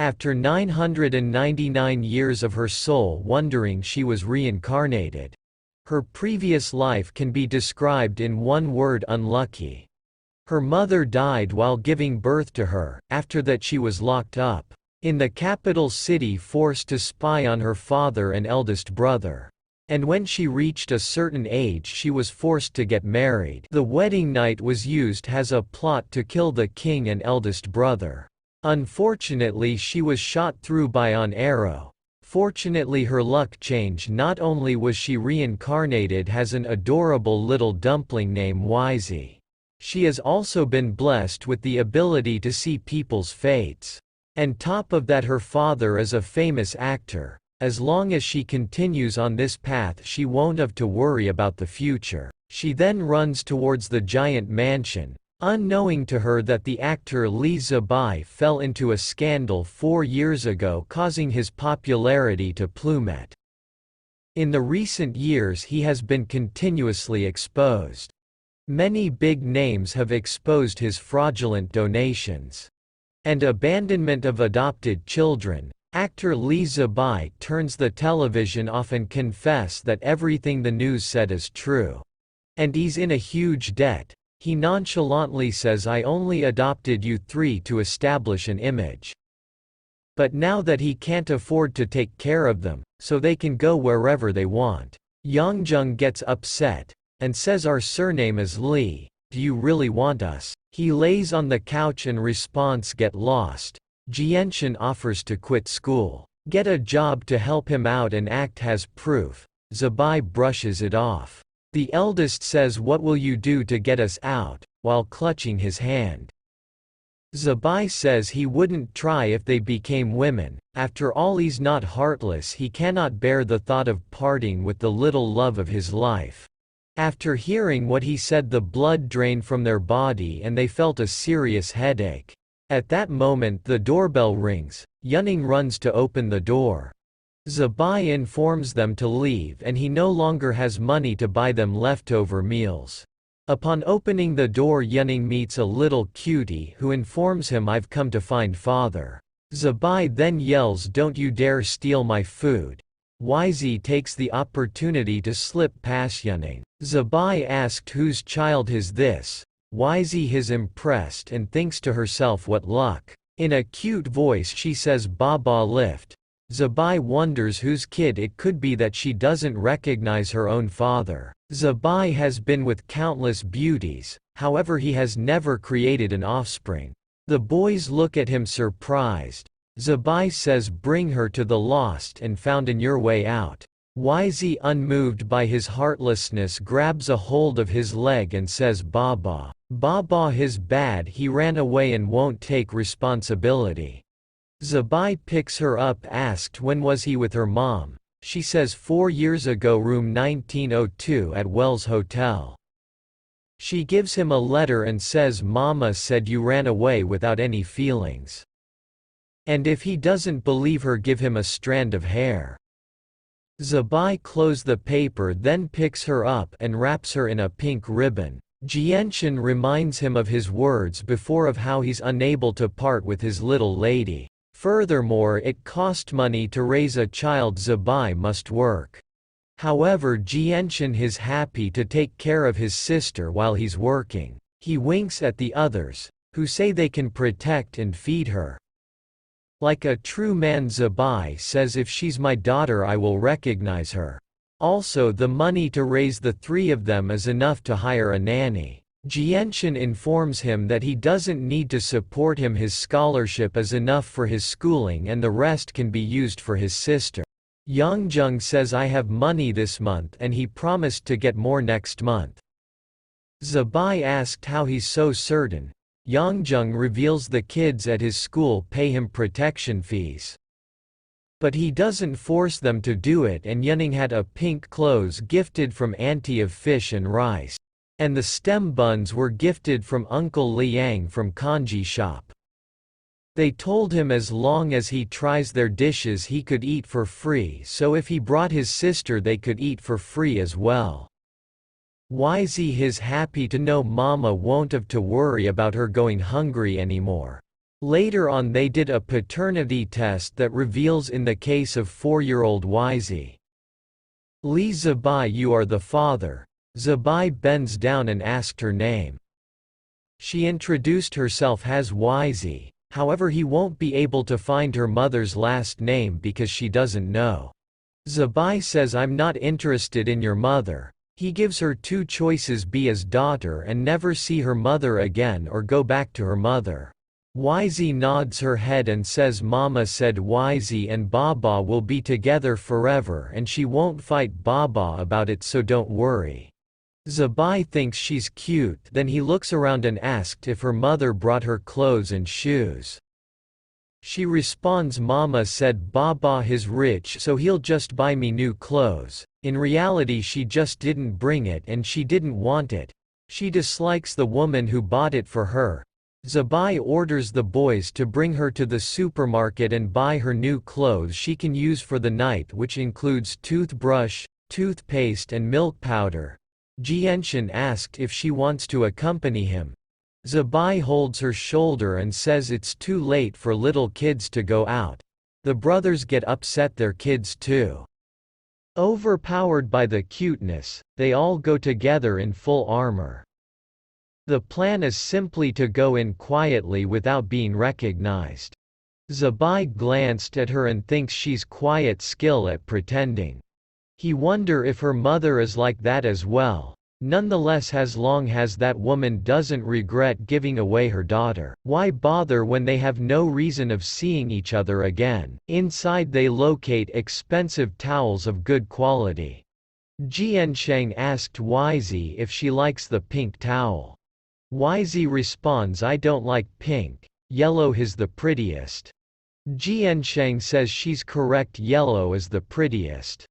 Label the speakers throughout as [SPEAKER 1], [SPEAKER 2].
[SPEAKER 1] After 999 years of her soul wondering she was reincarnated. Her previous life can be described in one word: unlucky. Her mother died while giving birth to her, after that she was locked up in the capital city, forced to spy on her father and eldest brother. And when she reached a certain age she was forced to get married. The wedding night was used as a plot to kill the king and eldest brother. Unfortunately she was shot through by an arrow. Fortunately her luck changed. Not only was she reincarnated as an adorable little dumpling named Wisey, she has also been blessed with the ability to see people's fates. And top of that, her father is a famous actor. As long as she continues on this path she won't have to worry about the future. She then runs towards the giant mansion, unknowing to her that the actor Lee Zabai fell into a scandal 4 years ago, causing his popularity to plummet. In the recent years he has been continuously exposed. Many big names have exposed his fraudulent donations and abandonment of adopted children. Actor Lee Zabai turns the television off and confess that everything the news said is true. And he's in a huge debt. He nonchalantly says, "I only adopted you three to establish an image." But now that he can't afford to take care of them, so they can go wherever they want, Yongjung gets upset and says, "Our surname is Lee. Do you really want us?" He lays on the couch and response, "Get lost." Jianshan offers to quit school, get a job to help him out and act as proof. Zabai brushes it off. The eldest says, "What will you do to get us out?" while clutching his hand. Zabai says he wouldn't try if they became women. After all, he's not heartless. He cannot bear the thought of parting with the little love of his life. After hearing what he said, the blood drained from their body and they felt a serious headache. At that moment the doorbell rings. Yunning runs to open the door. Zabai informs them to leave and he no longer has money to buy them leftover meals. Upon opening the door, Yunning meets a little cutie who informs him, "I've come to find father." Zabai then yells, "Don't you dare steal my food." Wisey takes the opportunity to slip past Yunning. Zabai asked, "Whose child is this?" Wisey is impressed and thinks to herself, "What luck." In a cute voice she says, "Baba lift." Zabai wonders whose kid it could be, that she doesn't recognize her own father. Zabai has been with countless beauties, however he has never created an offspring. The boys look at him surprised. Zabai says, "Bring her to the lost and found in your way out." Wisey, unmoved by his heartlessness, grabs a hold of his leg and says, "Baba. Baba is bad, he ran away and won't take responsibility." Zabai picks her up, asked when was he with her mom. She says 4 years ago, room 1902 at Wells Hotel. She gives him a letter and says, "Mama said you ran away without any feelings. And if he doesn't believe her, give him a strand of hair." Zabai closes the paper, then picks her up and wraps her in a pink ribbon. Jianshan reminds him of his words before of how he's unable to part with his little lady. Furthermore, it cost money to raise a child. Zabai must work. However, Jianshan is happy to take care of his sister while he's working. He winks at the others, who say they can protect and feed her. Like a true man, Zabai says, "If she's my daughter I will recognize her. Also, the money to raise the 3 of them is enough to hire a nanny." Jianshan informs him that he doesn't need to support him, his scholarship is enough for his schooling and the rest can be used for his sister. Yongjung says, "I have money this month," and he promised to get more next month. Zabai asked how he's so certain. Yongjung reveals the kids at his school pay him protection fees. But he doesn't force them to do it, and Yunning had a pink clothes gifted from Auntie of Fish and Rice. And the stem buns were gifted from Uncle Liang from Kanji shop. They told him as long as he tries their dishes he could eat for free, so if he brought his sister they could eat for free as well. Wisey is happy to know Mama won't have to worry about her going hungry anymore. Later on they did a paternity test that reveals in the case of 4-year-old Wisey. Li Zibai, you are the father. Zibai bends down and asked her name. She introduced herself as Wisey, however he won't be able to find her mother's last name because she doesn't know. Zibai says, I'm not interested in your mother. He gives her two choices: be his daughter and never see her mother again, or go back to her mother. Wisey nods her head and says Mama said Wisey and Baba will be together forever and she won't fight Baba about it, so don't worry. Zibai thinks she's cute, then he looks around and asked if her mother brought her clothes and shoes. She responds Mama said Baba is rich so he'll just buy me new clothes. In reality she just didn't bring it and she didn't want it. She dislikes the woman who bought it for her. Zibai orders the boys to bring her to the supermarket and buy her new clothes she can use for the night, which includes toothbrush, toothpaste and milk powder. Jianshan asked if she wants to accompany him. Zibai holds her shoulder and says it's too late for little kids to go out. The brothers get upset, their kids too. Overpowered by the cuteness, they all go together in full armor. The plan is simply to go in quietly without being recognized. Zibai glanced at her and thinks she's quiet skill at pretending. He wonder if her mother is like that as well. Nonetheless, as long as that woman doesn't regret giving away her daughter, why bother when they have no reason of seeing each other again? Inside they locate expensive towels of good quality. Jiansheng asked Wisey if she likes the pink towel. Wisey responds, I don't like pink, yellow is the prettiest. Jiansheng says she's correct, yellow is the prettiest.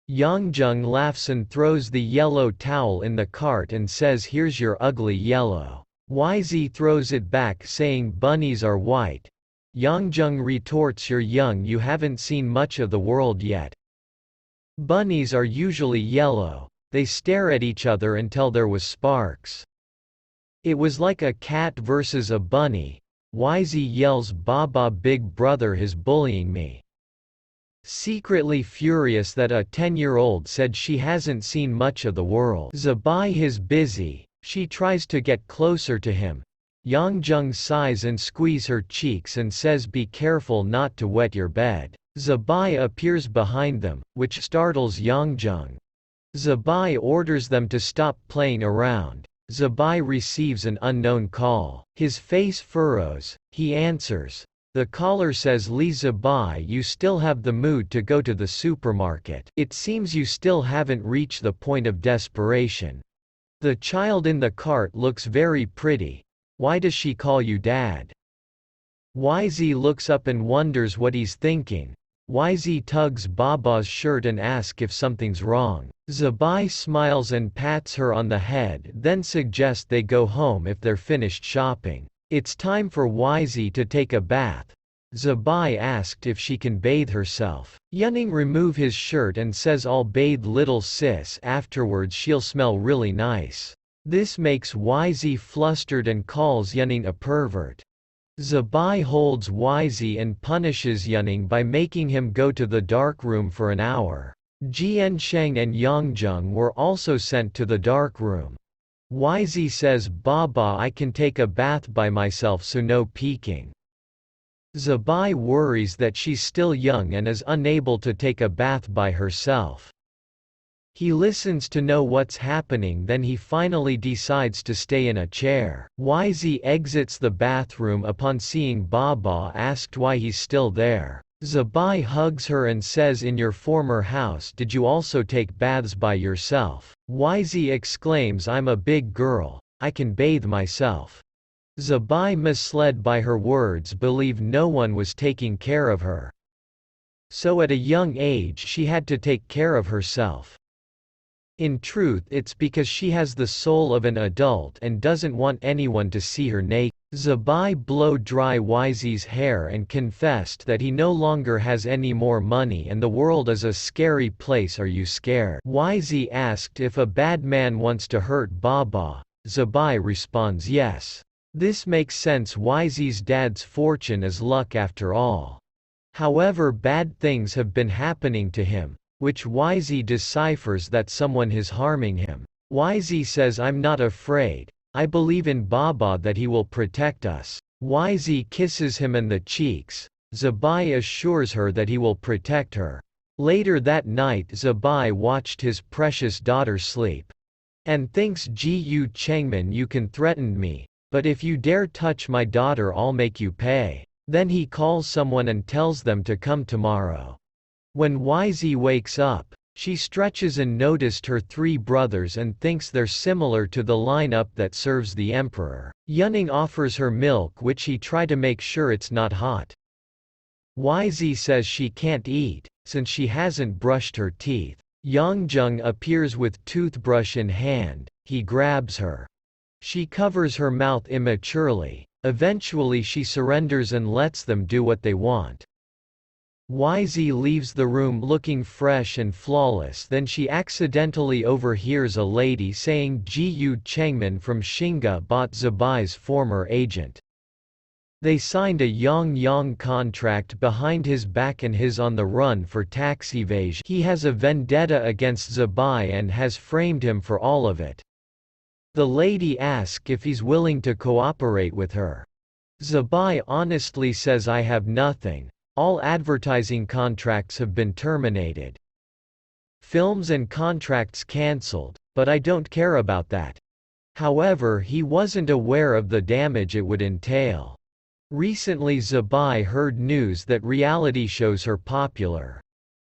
[SPEAKER 1] Yangjung laughs and throws the yellow towel in the cart and says, here's your ugly yellow. Wisey throws it back saying bunnies are white. Yangjung retorts, you're young, you haven't seen much of the world yet. Bunnies are usually yellow. They stare at each other until there was sparks. It was like a cat versus a bunny. Wisey yells, Baba, big brother is bullying me. Secretly furious that a 10-year-old said she hasn't seen much of the world. Zibai is busy. She tries to get closer to him. Yangjung sighs and squeezes her cheeks and says, be careful not to wet your bed. Zibai appears behind them, which startles Yangjung. Zibai orders them to stop playing around. Zibai receives an unknown call. His face furrows. He answers. The caller says, Li Zibai, you still have the mood to go to the supermarket. It seems you still haven't reached the point of desperation. The child in the cart looks very pretty. Why does she call you dad? Wisey looks up and wonders what he's thinking. Wisey tugs Baba's shirt and asks if something's wrong. Zibai smiles and pats her on the head, then suggests they go home if they're finished shopping. It's time for Wisey to take a bath. Zibai asked if she can bathe herself. Yunning removes his shirt and says, I'll bathe little sis, afterwards she'll smell really nice. This makes Wisey flustered and calls Yunning a pervert. Zibai holds Wisey and punishes Yunning by making him go to the dark room for an hour. Jiansheng and Yangjung were also sent to the dark room. Wisey says, Baba, I can take a bath by myself, so no peeking. Zibai worries that she's still young and is unable to take a bath by herself. He listens to know what's happening, then he finally decides to stay in a chair. Wisey exits the bathroom upon seeing Baba, asked why he's still there. Zibai hugs her and says, in your former house did you also take baths by yourself? Wisey exclaims, I'm a big girl. I can bathe myself. Zibai, misled by her words, believed no one was taking care of her. So at a young age she had to take care of herself. In truth, it's because she has the soul of an adult and doesn't want anyone to see her naked. Zibai blow dry Wisey's hair and confessed that he no longer has any more money and the world is a scary place. Are you scared? Wisey asked if a bad man wants to hurt Baba. Zibai responds yes. This makes sense. YZ's dad's fortune is luck after all. However, bad things have been happening to him, which YZ deciphers that someone is harming him. YZ says, "I'm not afraid. I believe in Baba that he will protect us." YZ kisses him on the cheeks. Zabai assures her that he will protect her. Later that night, Zabai watched his precious daughter sleep. And thinks, "Gu Chengman, you can threaten me, but if you dare touch my daughter, I'll make you pay." Then he calls someone and tells them to come tomorrow. When YZ wakes up, she stretches and noticed her three brothers and thinks they're similar to the lineup that serves the emperor. Yunning offers her milk, which he tries to make sure it's not hot. YZ says she can't eat, since she hasn't brushed her teeth. Yangjung appears with toothbrush in hand. He grabs her. She covers her mouth immaturely. Eventually she surrenders and lets them do what they want. YZ leaves the room looking fresh and flawless. Then she accidentally overhears a lady saying Gu Chengman from Xinga bought Zabai's former agent. They signed a yang contract behind his back and is on the run for tax evasion. He has a vendetta against Zabai and has framed him for all of it. The lady asks if he's willing to cooperate with her. Zabai honestly says, "I have nothing. All advertising contracts have been terminated. Films and contracts cancelled, but I don't care about that." However, he wasn't aware of the damage it would entail. Recently Zabai heard news that reality shows are popular.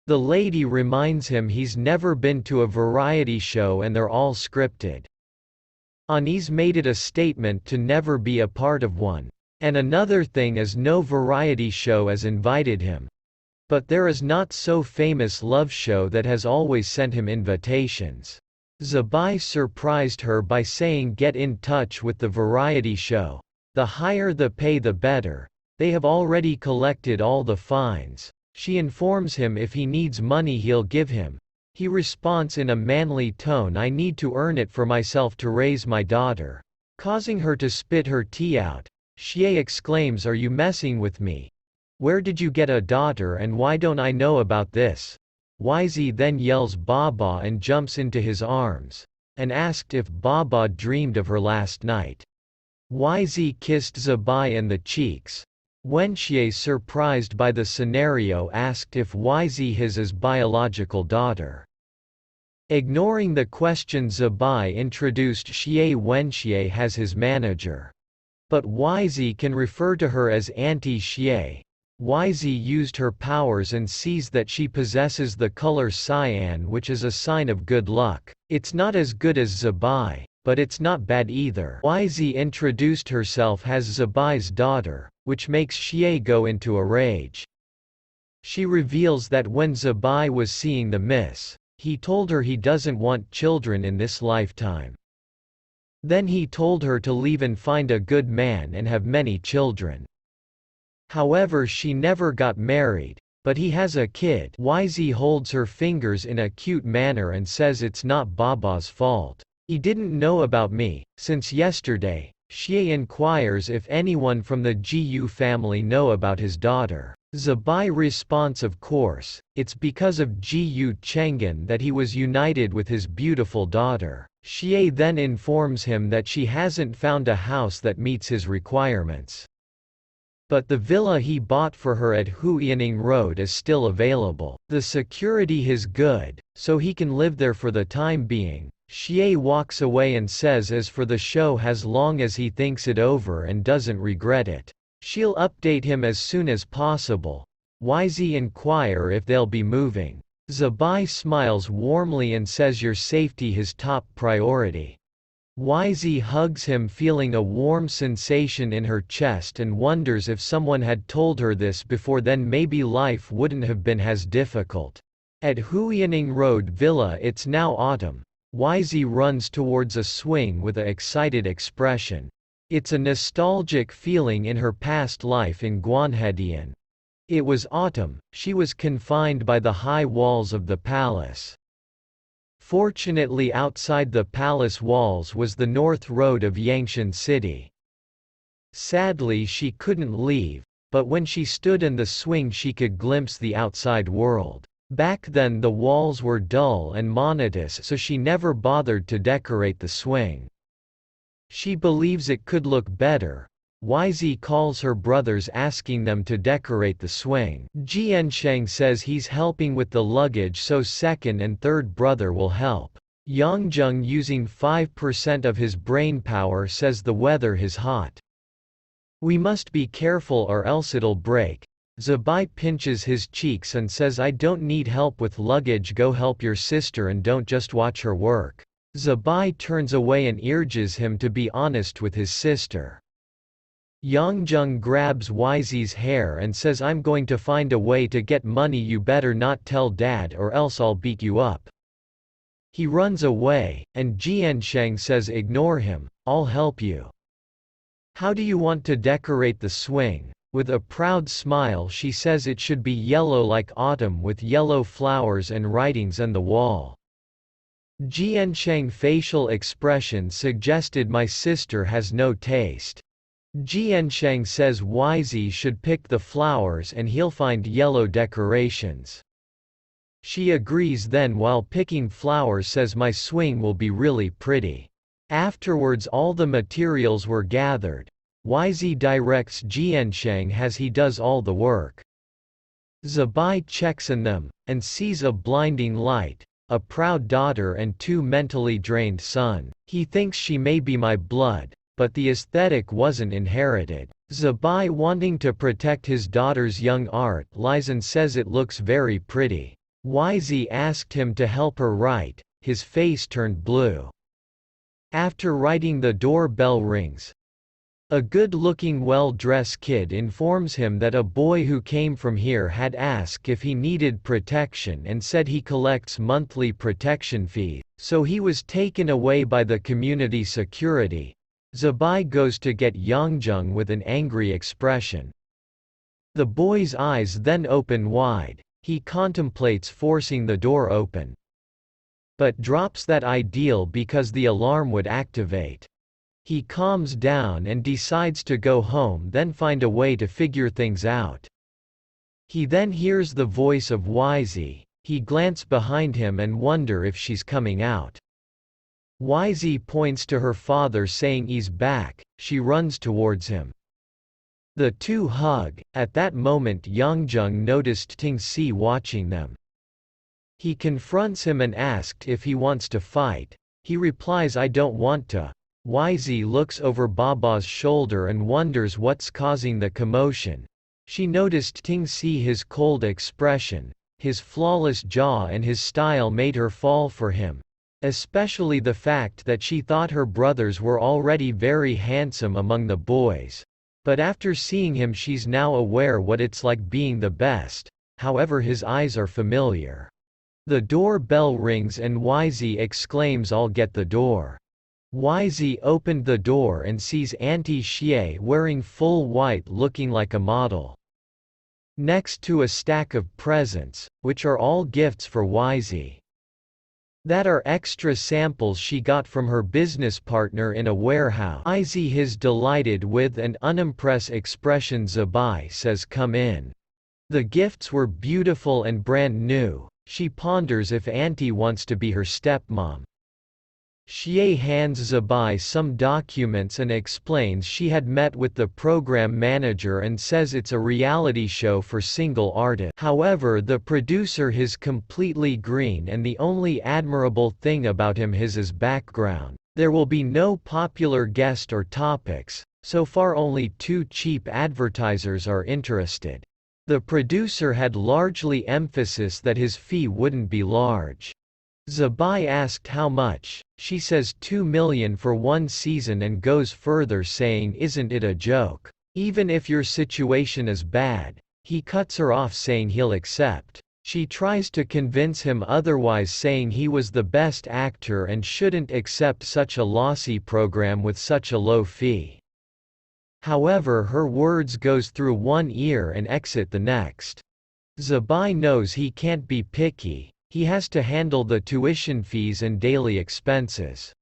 [SPEAKER 1] The lady reminds him he's never been to a variety show and they're all scripted. Anis made it a statement to never be a part of one. And another thing is, no variety show has invited him. But there is not so famous love show that has always sent him invitations. Zabai surprised her by saying, "Get in touch with the variety show. The higher the pay the better. They have already collected all the fines." She informs him if he needs money he'll give him. He responds in a manly tone, "I need to earn it for myself to raise my daughter," causing her to spit her tea out. Xie exclaims, "Are you messing with me? Where did you get a daughter and why don't I know about this?" YZ then yells Baba and jumps into his arms, and asked if Baba dreamed of her last night. YZ kissed Zabai in the cheeks. Wenxie, surprised by the scenario, asked if YZ his biological daughter. Ignoring the question, Zabai introduced Xie. Wenxie has his manager. But YZ can refer to her as Auntie Xie. YZ used her powers and sees that she possesses the color cyan, which is a sign of good luck. It's not as good as Zabai, but it's not bad either. YZ introduced herself as Zabai's daughter, which makes Xie go into a rage. She reveals that when Zabai was seeing the miss, he told her he doesn't want children in this lifetime. Then he told her to leave and find a good man and have many children. However, she never got married, but he has a kid. YZ holds her fingers in a cute manner and says it's not Baba's fault. "He didn't know about me since yesterday." Xie inquires if anyone from the Gu family know about his daughter. Zabai responds, "Of course, it's because of Gu Chenggan that he was united with his beautiful daughter." Xie then informs him that she hasn't found a house that meets his requirements. But the villa he bought for her at Huining Road is still available. The security is good, so he can live there for the time being. Xie walks away and says as for the show, as long as he thinks it over and doesn't regret it, she'll update him as soon as possible. YZ inquire if they'll be moving. Zabai smiles warmly and says your safety his top priority. YZ hugs him, feeling a warm sensation in her chest, and wonders if someone had told her this before, then maybe life wouldn't have been as difficult. At Huining Road Villa, it's now autumn. YZ runs towards a swing with an excited expression. It's a nostalgic feeling in her past life in Guanhedian. It was autumn, she was confined by the high walls of the palace. Fortunately, outside the palace walls was the north road of Yangshan City. Sadly she couldn't leave, but when she stood in the swing she could glimpse the outside world. Back then the walls were dull and monotonous, so she never bothered to decorate the swing. She believes it could look better. YZ calls her brothers asking them to decorate the swing. Jiansheng says he's helping with the luggage so second and third brother will help. Yangjung, using 5% of his brainpower, says the weather is hot. We must be careful or else it'll break. Zabai pinches his cheeks and says, I don't need help with luggage, go help your sister and don't just watch her work. Zabai turns away and urges him to be honest with his sister. Yangjung grabs YZ's hair and says, I'm going to find a way to get money, you better not tell dad or else I'll beat you up. He runs away, and Jiansheng says, ignore him, I'll help you. How do you want to decorate the swing? With a proud smile she says it should be yellow like autumn with yellow flowers and writings on the wall. Jiansheng's facial expression suggested my sister has no taste. Jiansheng says YZ should pick the flowers and he'll find yellow decorations. She agrees, then while picking flowers says my swing will be really pretty. Afterwards all the materials were gathered. YZ directs Jiansheng as he does all the work. Zabai checks in them, and sees a blinding light, a proud daughter and two mentally drained sons. He thinks she may be my blood, but the aesthetic wasn't inherited. Zabai, wanting to protect his daughter's young art, lies and says it looks very pretty. YZ asked him to help her write, his face turned blue. After writing, the doorbell rings. A good-looking, well-dressed kid informs him that a boy who came from here had asked if he needed protection and said he collects monthly protection fees, so he was taken away by the community security. Zabai goes to get Yangjung with an angry expression. The boy's eyes then open wide. He contemplates forcing the door open, but drops that ideal because the alarm would activate. He calms down and decides to go home, then find a way to figure things out. He then hears the voice of YZ. He glances behind him and wonder if she's coming out. YZ points to her father saying he's back. She runs towards him. The two hug. At that moment Yangjung noticed Tingxi watching them. He confronts him and asked if he wants to fight. He replies, I don't want to. YZ looks over Baba's shoulder and wonders what's causing the commotion. She noticed Tingxi, his cold expression, his flawless jaw and his style made her fall for him. Especially the fact that she thought her brothers were already very handsome among the boys. But after seeing him she's now aware what it's like being the best. However, his eyes are familiar. The doorbell rings and YZ exclaims, I'll get the door. YZ opened the door and sees Auntie Xie wearing full white, looking like a model. Next to a stack of presents, which are all gifts for YZ. That are extra samples she got from her business partner in a warehouse. YZ is delighted with an unimpressed expression. Zabai says, come in. The gifts were beautiful and brand new. She ponders if Auntie wants to be her stepmom. Xie hands Zabai some documents and explains she had met with the program manager and says it's a reality show for single artists. However, the producer is completely green and the only admirable thing about him is his background. There will be no popular guest or topics. So far only 2 cheap advertisers are interested. The producer had largely emphasis that his fee wouldn't be large. Zabai asked how much. She says 2 million for 1 season and goes further saying, isn't it a joke? Even if your situation is bad. He cuts her off saying he'll accept. She tries to convince him otherwise, saying he was the best actor and shouldn't accept such a lossy program with such a low fee. However, her words goes through one ear and exit the next. Zabai knows he can't be picky. He has to handle the tuition fees and daily expenses.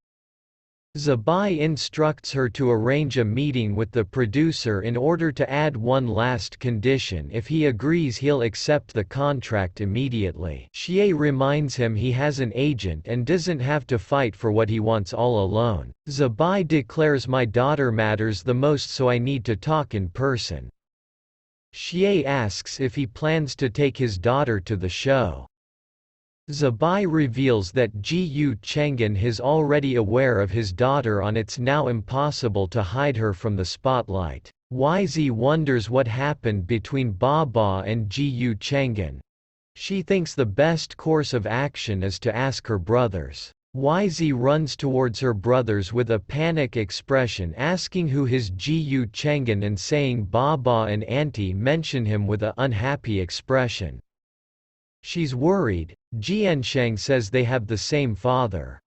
[SPEAKER 1] Zabai instructs her to arrange a meeting with the producer in order to add one last condition. If he agrees, he'll accept the contract immediately. Xie reminds him he has an agent and doesn't have to fight for what he wants all alone. Zabai declares, "My daughter matters the most, so I need to talk in person." Xie asks if he plans to take his daughter to the show. Zabai reveals that Ji Chenggen is already aware of his daughter, and it's now impossible to hide her from the spotlight. YZ wonders what happened between Baba and Ji Chenggen. She thinks the best course of action is to ask her brothers. YZ runs towards her brothers with a panic expression, asking who is Ji Chenggen and saying Baba and Auntie mention him with an unhappy expression. She's worried. Jiansheng says they have the same father.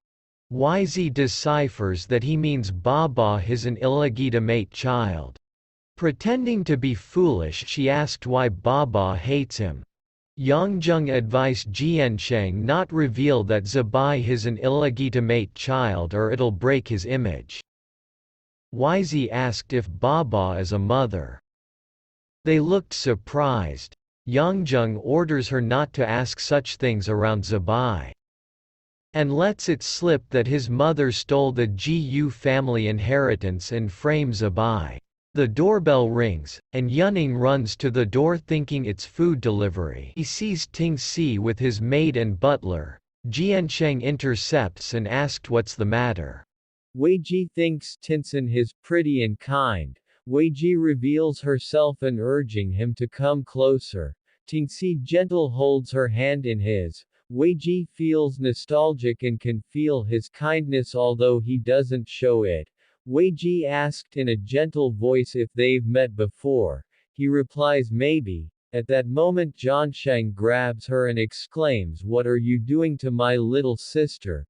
[SPEAKER 1] YZ deciphers that he means Baba is an illegitimate child. Pretending to be foolish, she asked why Baba hates him. Yangzheng advised Jiansheng not reveal that Zabai is an illegitimate child or it'll break his image. YZ asked if Baba is a mother. They looked surprised. Yangzheng orders her not to ask such things around Zabai, and lets it slip that his mother stole the Ji family inheritance and frames Zabai. The doorbell rings, and Yunning runs to the door thinking it's food delivery. He sees Ting Si with his maid and butler. Jiansheng intercepts and asks what's the matter. Weiji thinks Tinsen is pretty and kind. Weiji reveals herself and urging him to come closer. Tingxi gentle holds her hand in his. Weiji feels nostalgic and can feel his kindness although he doesn't show it. Weiji asked in a gentle voice if they've met before. He replies maybe. At that moment Jiansheng grabs her and exclaims, "What are you doing to my little sister?"